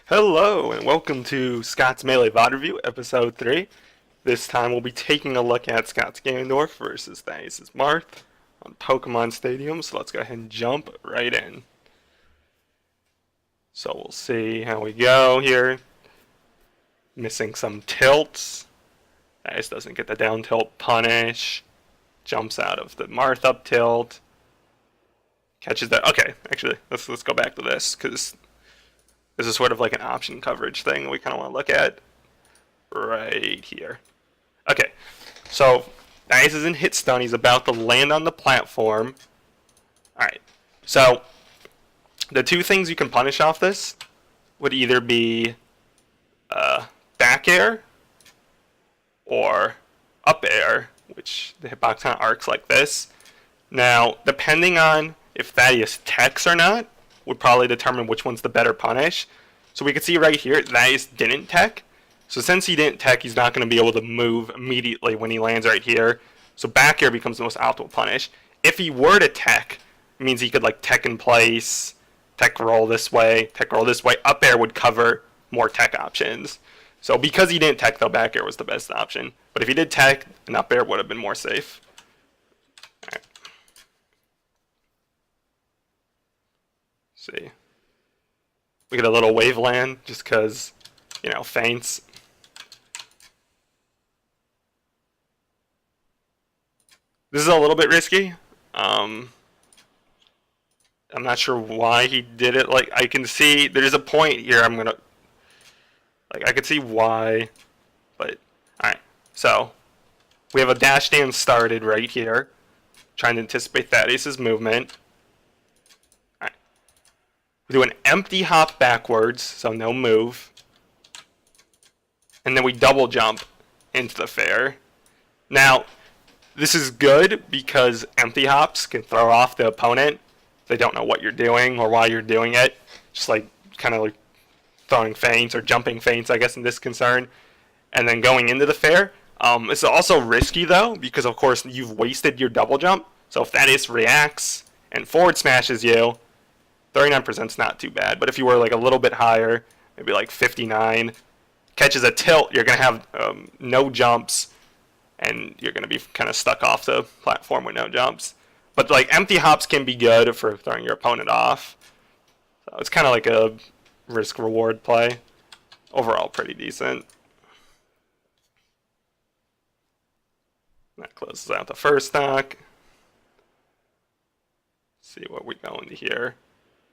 Hello, and welcome to Scott's Melee VOD-Review, Episode 3. This time we'll be taking a look at Scott's Ganondorf versus Thais' Marth on Pokemon Stadium, so let's go ahead and jump right in. So we'll see how we go here. Missing some tilts. Thais doesn't get the down tilt punish. Jumps out of the Marth up tilt. Catches that. Okay, actually, let's go back to this, because this is sort of like an option coverage thing we kind of want to look at right here. Okay, so Thais is in hit stun. He's about to land on the platform. Alright, so the two things you can punish off this would either be back air or up air, which the hitbox kind of arcs like this. Now, depending on if Thaddeus techs or not, would probably determine which one's the better punish. So we can see right here, Thaddeus didn't tech. So since he didn't tech, he's not going to be able to move immediately when he lands right here. So back air becomes the most optimal punish. If he were to tech, it means he could like tech in place, tech roll this way, tech roll this way. Up air would cover more tech options. So because he didn't tech though, back air was the best option. But if he did tech, an up air would have been more safe. Alright. See. We get a little wave land just because, you know, feints. This is a little bit risky. I'm not sure why he did it. Like, I can see there's a point here I'm gonna, like, I could see why, but alright. So we have a dash dance started right here, trying to anticipate Thaddeus' movement. Alright. We do an empty hop backwards, so no move. And then we double jump into the fair. Now, this is good because empty hops can throw off the opponent if they don't know what you're doing or why you're doing it. Just like kind of like throwing feints or jumping feints, I guess, in this concern. And then going into the fair. It's also risky though because of course you've wasted your double jump. So if Thaddeus reacts and forward smashes you, 39% is not too bad. But if you were like a little bit higher, maybe like 59, catches a tilt, you're going to have no jumps. And you're going to be kind of stuck off the platform with no jumps. But like empty hops can be good for throwing your opponent off. So it's kind of like a risk-reward play. Overall, pretty decent. That closes out the first stock. See what we go into here.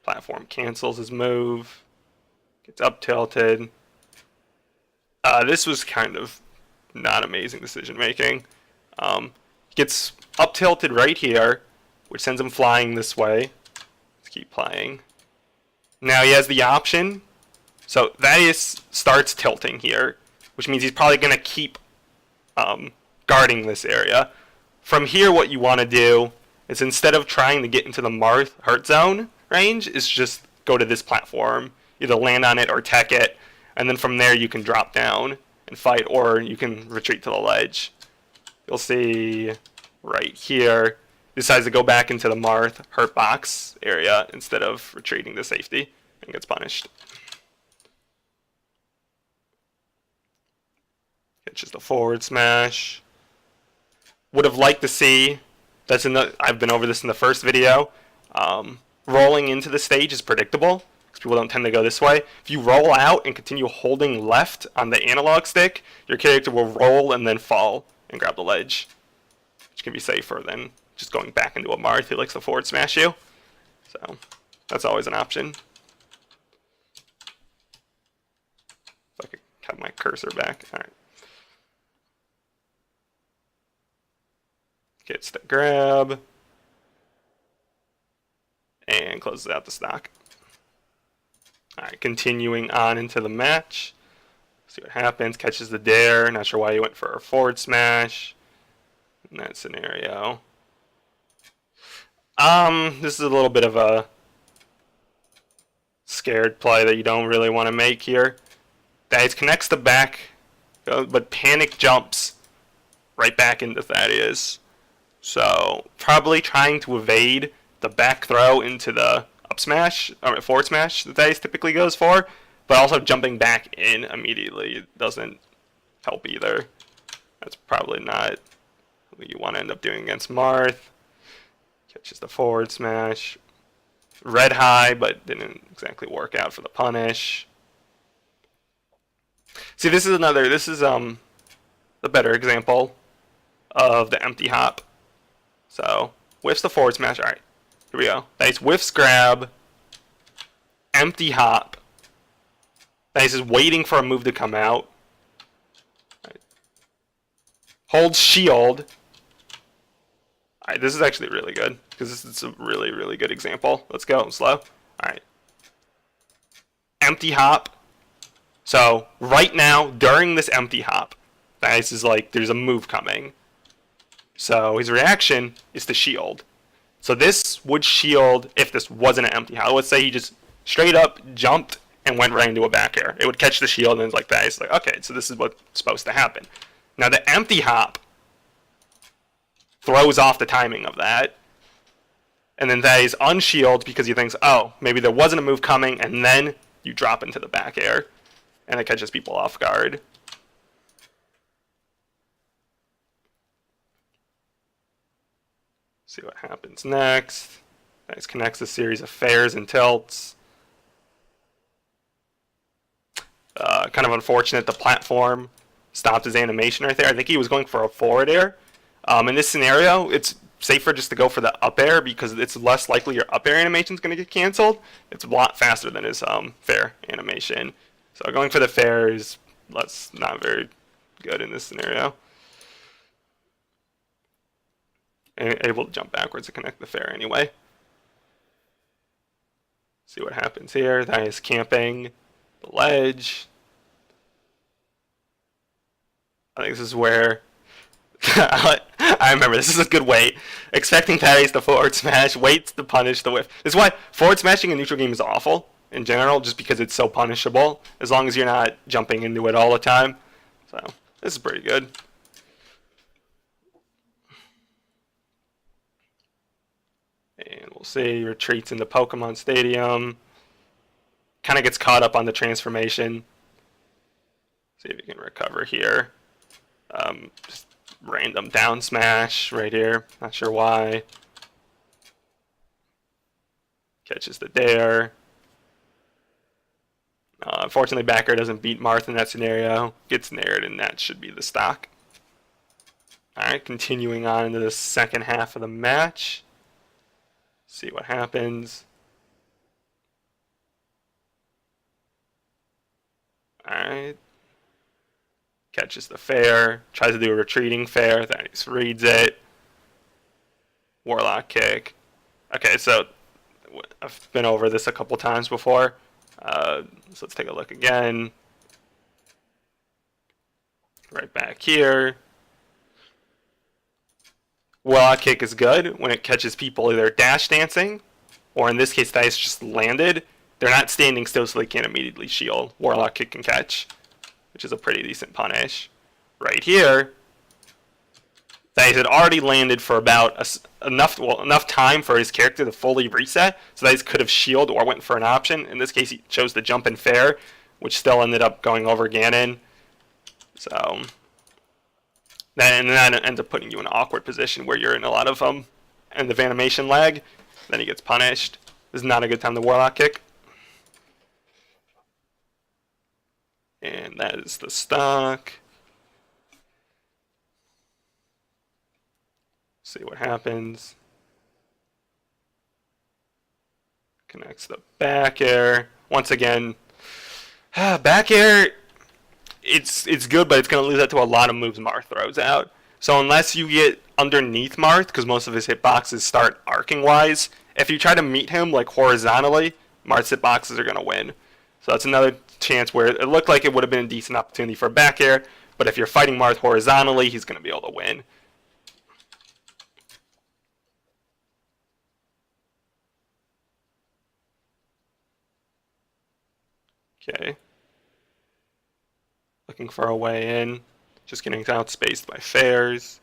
Platform cancels his move. Gets up tilted. This was kind of not amazing decision making. Gets up tilted right here, which sends him flying this way. Let's keep playing. Now he has the option. So Thaddeus starts tilting here, which means he's probably going to keep guarding this area. From here, what you want to do is instead of trying to get into the Marth hurt zone range, is just go to this platform, either land on it or tech it, and then from there you can drop down and fight, or you can retreat to the ledge. You'll see right here, he decides to go back into the Marth hurt box area instead of retreating to safety and gets punished. Catches the forward smash. Would have liked to see, I've been over this in the first video, rolling into the stage is predictable. People don't tend to go this way. If you roll out and continue holding left on the analog stick, your character will roll and then fall and grab the ledge, which can be safer than just going back into a Marth who likes to forward smash you. So that's always an option. If I could have my cursor back. All right. Gets the grab and closes out the stock. Alright, continuing on into the match. See what happens. Catches the dare. Not sure why he went for a forward smash in that scenario. This is a little bit of a scared play that you don't really want to make here. Thaddeus connects the back, but panic jumps right back into Thaddeus. So probably trying to evade the back throw into the up smash, or forward smash that Thaddeus typically goes for. But also jumping back in immediately doesn't help either. That's probably not what you want to end up doing against Marth. Catches the forward smash. Red high, but didn't exactly work out for the punish. See, this is the better example of the empty hop. So, whiffs the forward smash. Alright, here we go. Nice whiffs grab. Empty hop. Nice is waiting for a move to come out. Right. Holds shield. Alright, this is actually really good, because this is a really, really good example. Let's go, slow. Alright. Empty hop. So, right now, during this empty hop, Nice is like, there's a move coming. So, his reaction is to shield. So this would shield if this wasn't an empty hop. Let's say he just straight up jumped and went right into a back air. It would catch the shield and it's like that. It's like, okay, so this is what's supposed to happen. Now the empty hop throws off the timing of that. And then that is unshield because he thinks, oh, maybe there wasn't a move coming, and then you drop into the back air. And it catches people off guard. See what happens next. Nice connects a series of fairs and tilts. Kind of unfortunate the platform stopped his animation right there. I think he was going for a forward air. In this scenario, it's safer just to go for the up air because it's less likely your up air animation is going to get canceled. It's a lot faster than his fair animation. So going for the fair is not very good in this scenario. And able to jump backwards to connect the fair anyway. See what happens here. Nice camping the ledge. I think this is where I remember this is a good wait. Expecting parries to forward smash, waits to punish the whiff. This is why forward smashing in neutral game is awful in general, just because it's so punishable, as long as you're not jumping into it all the time. So this is pretty good. And we'll see, retreats into Pokemon Stadium. Kind of gets caught up on the transformation. See if he can recover here. Just random down smash right here. Not sure why. Catches the dare. Unfortunately, back air doesn't beat Marth in that scenario. Gets nared, and that should be the stock. Alright, continuing on into the second half of the match. See what happens. Alright. Catches the fair. Tries to do a retreating fair. Thanks. Reads it. Warlock kick. Okay, so I've been over this a couple times before. So let's take a look again. Right back here. Warlock kick is good when it catches people either dash dancing, or in this case, dice just landed. They're not standing still, so they can't immediately shield. Warlock kick can catch, which is a pretty decent punish. Right here, dice had already landed for about enough time for his character to fully reset, so dice could have shield or went for an option. In this case, he chose to jump in fair, which still ended up going over Ganon. So that ends up putting you in an awkward position where you're in a lot of end of animation lag. Then he gets punished. This is not a good time to Warlock kick. And that is the stock. See what happens. Connects the back air. Once again, back air, it's good, but it's going to lose that to a lot of moves Marth throws out. So unless you get underneath Marth, because most of his hitboxes start arcing wise, if you try to meet him like horizontally, Marth's hitboxes are going to win. So that's another chance where it looked like it would have been a decent opportunity for a back air, but if you're fighting Marth horizontally, he's going to be able to win. Okay. Looking for a way in. Just getting outspaced by fairs.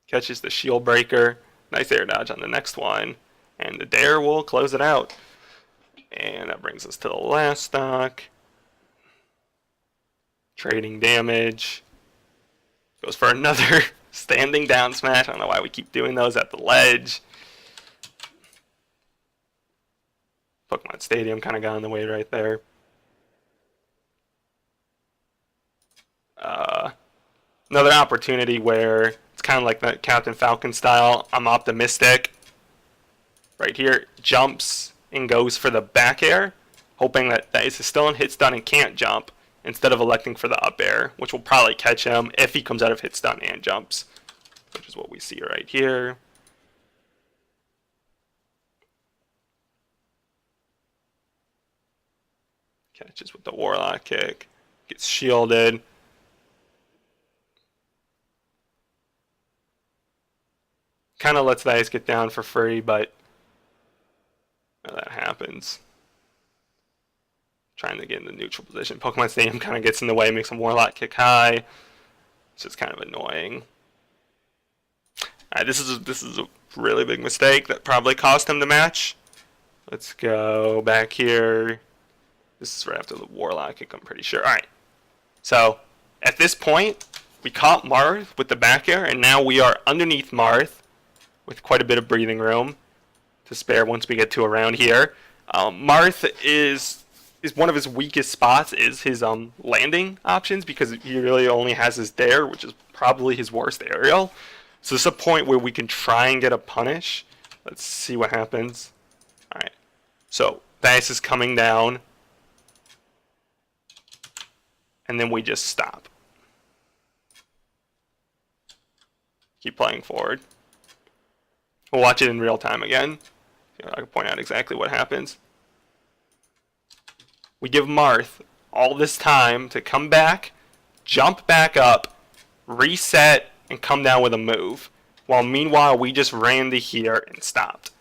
Catches the shield breaker. Nice air dodge on the next one. And the dare will close it out. And that brings us to the last stock. Trading damage. Goes for another standing down smash. I don't know why we keep doing those at the ledge. Pokemon Stadium kind of got in the way right there. Another opportunity where it's kind of like that Captain Falcon style. I'm optimistic. Right here, jumps and goes for the back air, hoping that Dice is still in hit stun and can't jump, instead of electing for the up air, which will probably catch him if he comes out of hit stun and jumps, which is what we see right here. Catches with the Warlock kick, gets shielded. Kind of lets Dice get down for free, but that happens. Trying to get in the neutral position. Pokemon Stadium kind of gets in the way, makes him Warlock kick high. It's just kind of annoying. Alright, this is a really big mistake that probably cost him the match. Let's go back here. This is right after the Warlock kick, I'm pretty sure. Alright. So, at this point, we caught Marth with the back air, and now we are underneath Marth with quite a bit of breathing room to spare once we get to around here. Marth is one of his weakest spots is his landing options, because he really only has his dare, which is probably his worst aerial. So this is a point where we can try and get a punish. Let's see what happens. Alright, so Dice is coming down, and then we just stop. Keep playing forward. We'll watch it in real time again. I can point out exactly what happens. We give Marth all this time to come back, jump back up, reset, and come down with a move. While meanwhile, we just ran to here and stopped.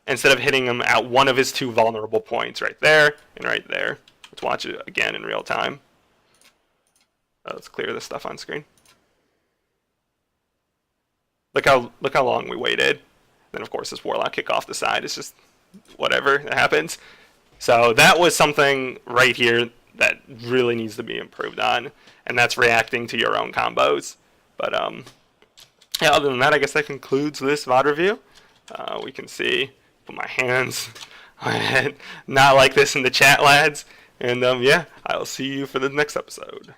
Instead of hitting him at one of his two vulnerable points, right there and right there. Let's watch it again in real time. Let's clear this stuff on screen. Look how long we waited. Then of course this Warlock kick off the side. It's just whatever that happens. So that was something right here that really needs to be improved on, and that's reacting to your own combos. But yeah, other than that, I guess that concludes this VOD review. We can see, put my hands on my head, not like this in the chat, lads. And yeah, I'll see you for the next episode.